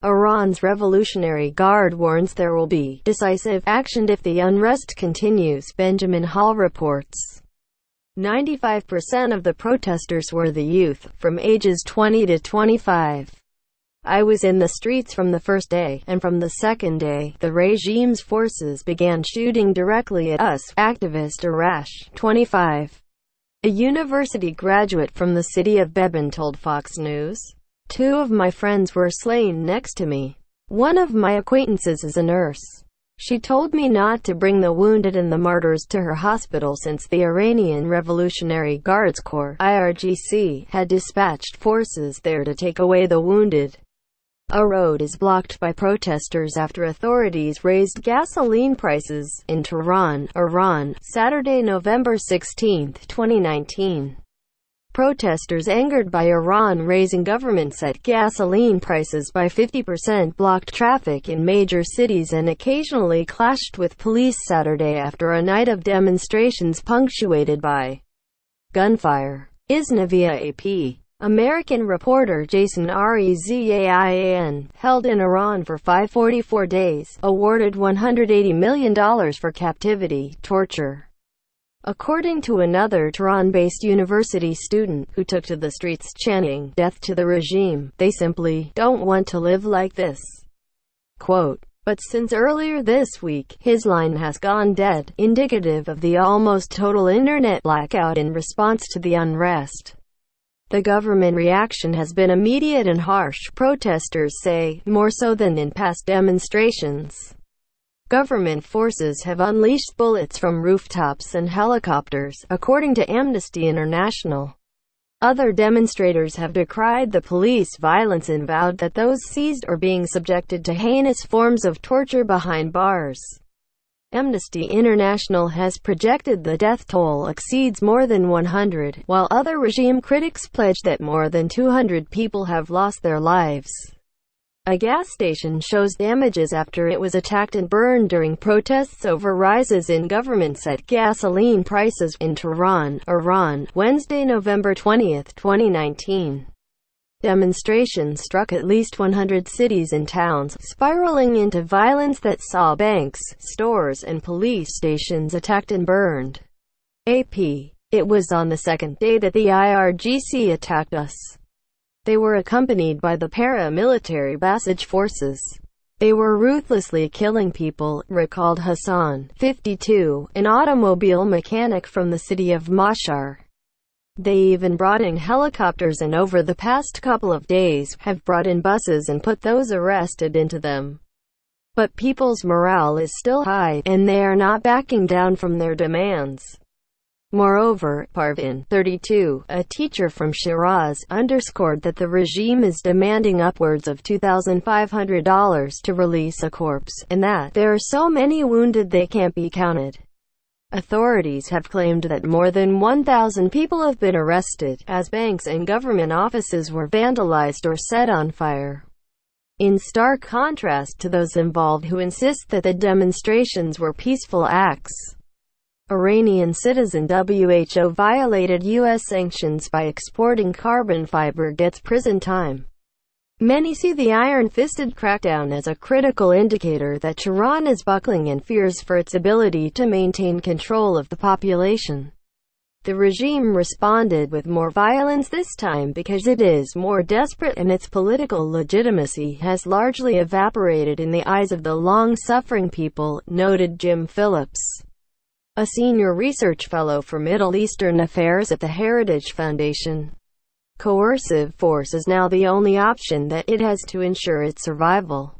Iran's Revolutionary Guard warns there will be decisive action if the unrest continues, Benjamin Hall reports. 95% of the protesters were the youth, from ages 20 to 25. I was in the streets from the first day, and from the second day, the regime's forces began shooting directly at us, activist Arash, 25. A university graduate from the city of Beban told Fox News. 2 of my friends were slain next to me. One of my acquaintances is a nurse. She told me not to bring the wounded and the martyrs to her hospital since the Iranian Revolutionary Guards Corps (IRGC) had dispatched forces there to take away the wounded. A road is blocked by protesters after authorities raised gasoline prices in Tehran, Iran, Saturday, November 16, 2019. Protesters angered by Iran raising government-set gasoline prices by 50% blocked traffic in major cities and occasionally clashed with police Saturday after a night of demonstrations punctuated by gunfire. ISNA via AP. American reporter Jason Rezaian, held in Iran for 544 days, awarded $180 million for captivity, torture. According to another Tehran-based university student, who took to the streets chanting, "Death to the regime," they simply don't want to live like this. Quote, but since earlier this week, his line has gone dead, indicative of the almost total internet blackout in response to the unrest. The government reaction has been immediate and harsh, protesters say, more so than in past demonstrations. Government forces have unleashed bullets from rooftops and helicopters, according to Amnesty International. Other demonstrators have decried the police violence and vowed that those seized are being subjected to heinous forms of torture behind bars. Amnesty International has projected the death toll exceeds more than 100, while other regime critics pledge that more than 200 people have lost their lives. A gas station shows damages after it was attacked and burned during protests over rises in government-set gasoline prices in Tehran, Iran, Wednesday, November 20, 2019. Demonstrations struck at least 100 cities and towns, spiraling into violence that saw banks, stores, and police stations attacked and burned. AP. It was on the second day that the IRGC attacked us. They were accompanied by the paramilitary Basij forces. They were ruthlessly killing people, recalled Hassan, 52, an automobile mechanic from the city of Mashhad. They even brought in helicopters and over the past couple of days, have brought in buses and put those arrested into them. But people's morale is still high, and they are not backing down from their demands. Moreover, Parvin, 32, a teacher from Shiraz, underscored that the regime is demanding upwards of $2,500 to release a corpse, and that there are so many wounded they can't be counted. Authorities have claimed that more than 1,000 people have been arrested, as banks and government offices were vandalized or set on fire. In stark contrast to those involved who insist that the demonstrations were peaceful acts. Iranian citizen WHO violated U.S. sanctions by exporting carbon fiber gets prison time. Many see the iron-fisted crackdown as a critical indicator that Tehran is buckling and fears for its ability to maintain control of the population. The regime responded with more violence this time because it is more desperate and its political legitimacy has largely evaporated in the eyes of the long-suffering people, noted Jim Phillips, a senior research fellow for Middle Eastern affairs at the Heritage Foundation. Coercive force is now the only option that it has to ensure its survival.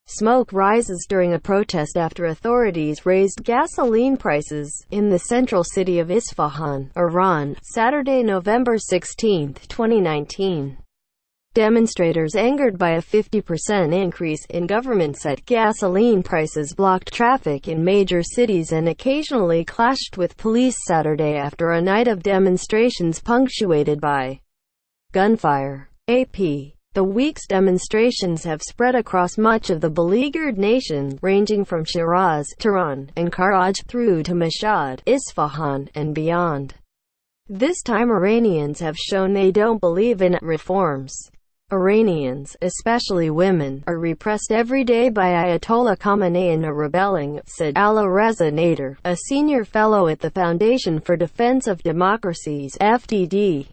Smoke rises during a protest after authorities raised gasoline prices in the central city of Isfahan, Iran, Saturday, November 16, 2019. Demonstrators angered by a 50% increase in government-set gasoline prices blocked traffic in major cities and occasionally clashed with police Saturday after a night of demonstrations punctuated by gunfire. AP. The week's demonstrations have spread across much of the beleaguered nation, ranging from Shiraz, Tehran, and Karaj through to Mashhad, Isfahan, and beyond. This time Iranians have shown they don't believe in reforms. Iranians, especially women, are repressed every day by Ayatollah Khamenei and are rebelling, said Alireza Nader, a senior fellow at the Foundation for Defense of Democracies (FDD).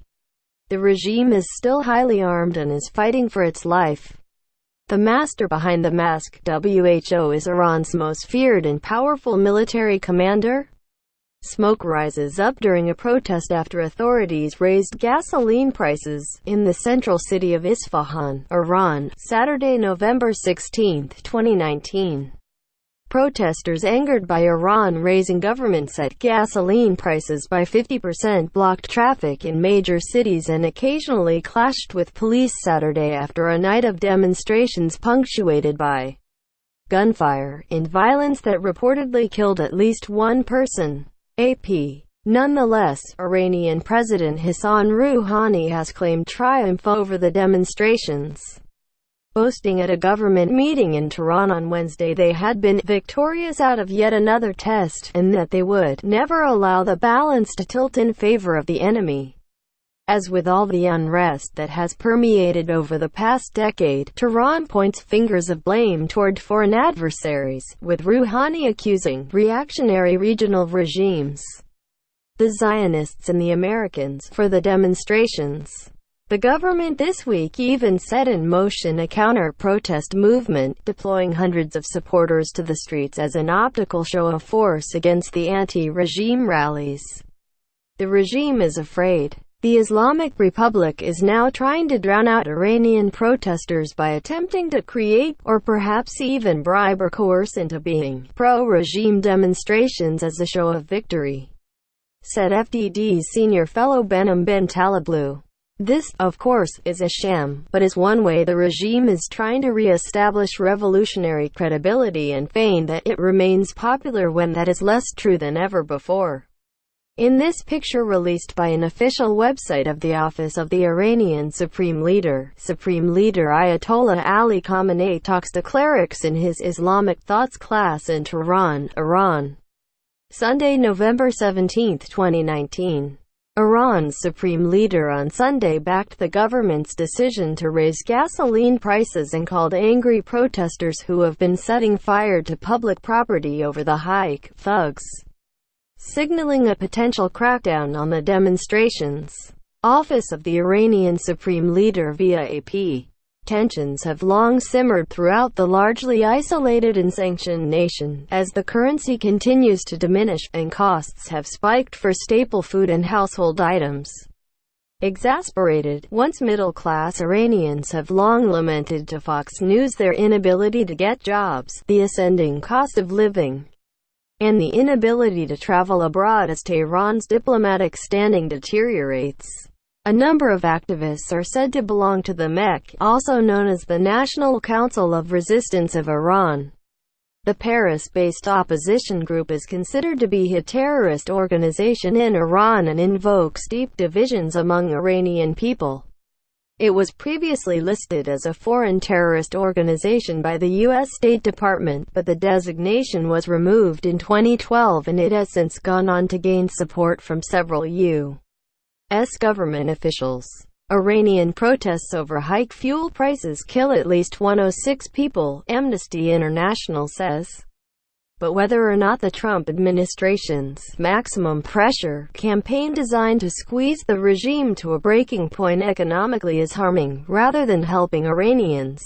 The regime is still highly armed and is fighting for its life. The master behind the mask, WHO, is Iran's most feared and powerful military commander. Smoke rises up during a protest after authorities raised gasoline prices in the central city of Isfahan, Iran, Saturday, November 16, 2019. Protesters angered by Iran raising government-set gasoline prices by 50% blocked traffic in major cities and occasionally clashed with police Saturday after a night of demonstrations punctuated by gunfire and violence that reportedly killed at least one person. AP. Nonetheless, Iranian President Hassan Rouhani has claimed triumph over the demonstrations, boasting at a government meeting in Tehran on Wednesday they had been victorious out of yet another test, and that they would never allow the balance to tilt in favor of the enemy. As with all the unrest that has permeated over the past decade, Tehran points fingers of blame toward foreign adversaries, with Rouhani accusing reactionary regional regimes, the Zionists and the Americans, for the demonstrations. The government this week even set in motion a counter-protest movement, deploying hundreds of supporters to the streets as an optical show of force against the anti-regime rallies. The regime is afraid. The Islamic Republic is now trying to drown out Iranian protesters by attempting to create, or perhaps even bribe or coerce into being, pro-regime demonstrations as a show of victory, said FDD's senior fellow Behnam Ben Taleblu. This, of course, is a sham, but is one way the regime is trying to re-establish revolutionary credibility and feign that it remains popular when that is less true than ever before. In this picture released by an official website of the Office of the Iranian Supreme Leader Ayatollah Ali Khamenei talks to clerics in his Islamic Thoughts class in Tehran, Iran. Sunday, November 17, 2019. Iran's Supreme Leader on Sunday backed the government's decision to raise gasoline prices and called angry protesters who have been setting fire to public property over the hike, thugs, signaling a potential crackdown on the demonstrations. Office of the Iranian Supreme Leader via AP. Tensions have long simmered throughout the largely isolated and sanctioned nation, as the currency continues to diminish, and costs have spiked for staple food and household items. Exasperated, once middle-class Iranians have long lamented to Fox News their inability to get jobs, the ascending cost of living, and the inability to travel abroad as Tehran's diplomatic standing deteriorates. A number of activists are said to belong to the MEK, also known as the National Council of Resistance of Iran. The Paris-based opposition group is considered to be a terrorist organization in Iran and invokes deep divisions among Iranian people. It was previously listed as a foreign terrorist organization by the U.S. State Department, but the designation was removed in 2012 and it has since gone on to gain support from several U.S. government officials. Iranian protests over hike fuel prices kill at least 106 people, Amnesty International says. But whether or not the Trump administration's maximum pressure campaign designed to squeeze the regime to a breaking point economically is harming, rather than helping Iranians,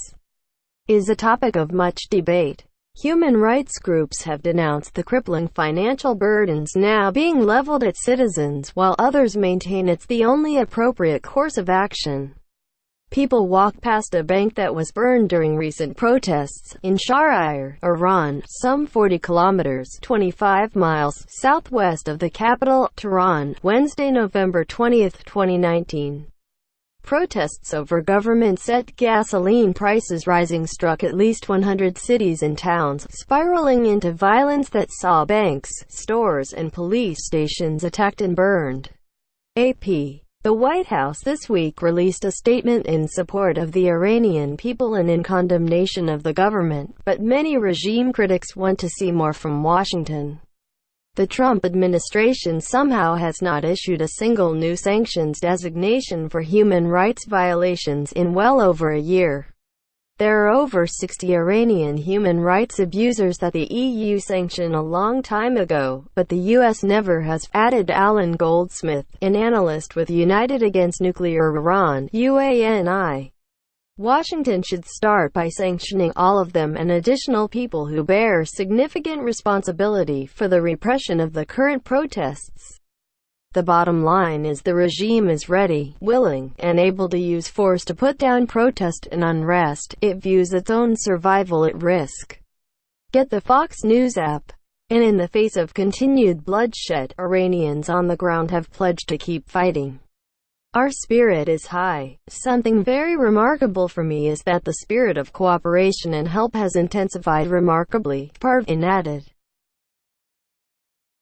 is a topic of much debate. Human rights groups have denounced the crippling financial burdens now being leveled at citizens, while others maintain it's the only appropriate course of action. People walk past a bank that was burned during recent protests in Shahryar, Iran, some 40 kilometers (25 miles) southwest of the capital, Tehran, Wednesday, November 20, 2019. Protests over government-set gasoline prices rising struck at least 100 cities and towns, spiraling into violence that saw banks, stores, and police stations attacked and burned. AP. The White House this week released a statement in support of the Iranian people and in condemnation of the government, but many regime critics want to see more from Washington. The Trump administration somehow has not issued a single new sanctions designation for human rights violations in well over a year. There are over 60 Iranian human rights abusers that the EU sanctioned a long time ago, but the US never has, added Alan Goldsmith, an analyst with United Against Nuclear Iran, UANI. Washington should start by sanctioning all of them and additional people who bear significant responsibility for the repression of the current protests. The bottom line is the regime is ready, willing, and able to use force to put down protest and unrest. It views its own survival at risk. Get the Fox News app. And in the face of continued bloodshed, Iranians on the ground have pledged to keep fighting. Our spirit is high. Something very remarkable for me is that the spirit of cooperation and help has intensified remarkably, Parvin added.